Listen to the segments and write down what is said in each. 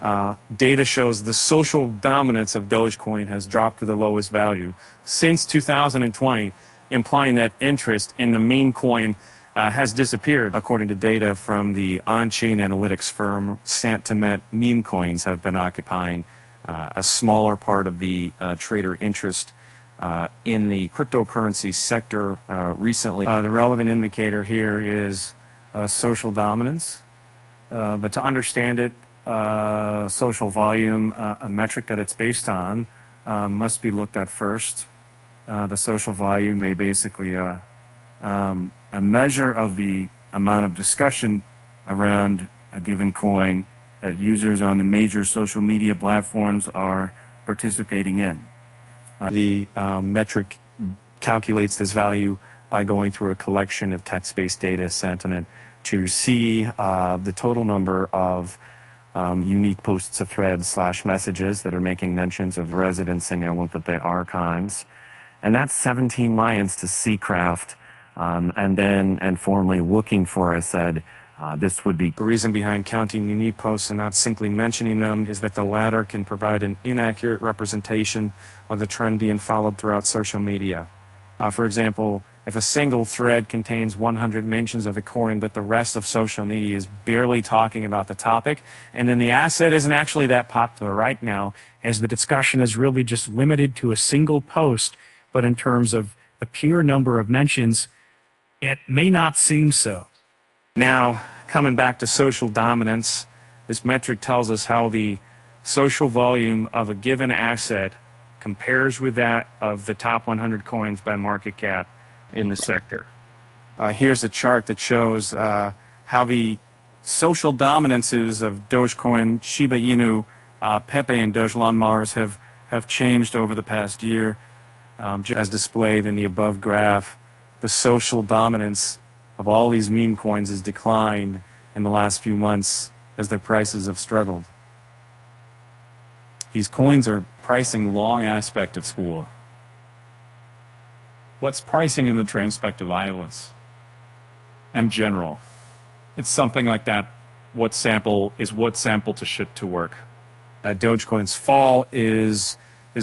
Data shows the social dominance of Dogecoin has dropped to the lowest value since 2020, implying that interest in the meme coin has disappeared. According to data from the on-chain analytics firm Santiment, meme coins have been occupying a smaller part of the trader interest in the cryptocurrency sector recently. The relevant indicator here is social dominance, but to understand it, social volume, a metric that it's based on, must be looked at first. The social volume may basically a measure of the amount of discussion around a given coin that users on the major social media platforms are participating in. The metric calculates this value by going through a collection of text-based data sentiment to see the total number of unique posts of threads / messages that are making mentions of residents in their archives. And that's 17 lines to Seacraft, and formally looking for, I said, this would be. The reason behind counting unique posts and not simply mentioning them is that the latter can provide an inaccurate representation of the trend being followed throughout social media. For example, if a single thread contains 100 mentions of a coin, but the rest of social media is barely talking about the topic, and then the asset isn't actually that popular right now, as the discussion is really just limited to a single post, but in terms of the pure number of mentions, it may not seem so. Now, coming back to social dominance, this metric tells us how the social volume of a given asset compares with that of the top 100 coins by market cap in the sector. Here's a chart that shows how the social dominances of Dogecoin, Shiba Inu, Pepe, and Dogecoin Mars have changed over the past year. As displayed in the above graph, the social dominance of all these meme coins has declined in the last few months as their prices have struggled. These coins are pricing long aspect of school. What's pricing in the transpective islands? And general. It's something like that. What sample to ship to work? Dogecoin's fall has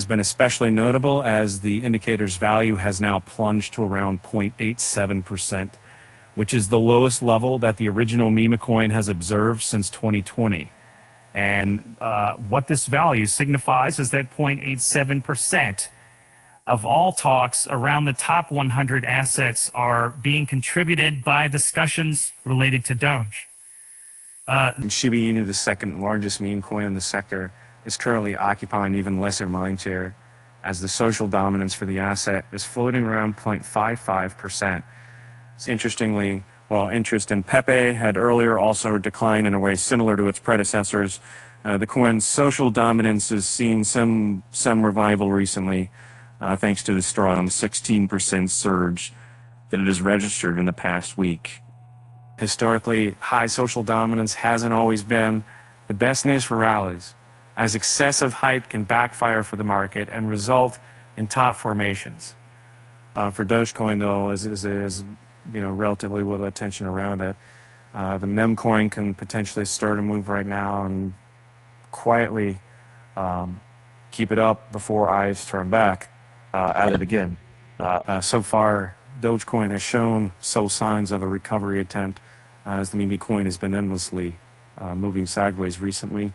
been especially notable as the indicator's value has now plunged to around 0.87%, which is the lowest level that the original meme coin has observed since 2020. And what this value signifies is that 0.87% of all talks around the top 100 assets are being contributed by discussions related to Doge. Shiba Inu, the second largest meme coin in the sector, is currently occupying even lesser mind share, as the social dominance for the asset is floating around 0.55%. Interestingly, while interest in Pepe had earlier also declined in a way similar to its predecessors, the coin's social dominance has seen some revival recently, thanks to the strong 16% surge that it has registered in the past week. Historically, high social dominance hasn't always been the best news for rallies, as excessive hype can backfire for the market and result in top formations. For Dogecoin, though, is relatively little attention around it. The meme coin can potentially start a move right now and quietly keep it up before eyes turn back at it again. So far, Dogecoin has shown signs of a recovery attempt, as the meme coin has been endlessly moving sideways recently.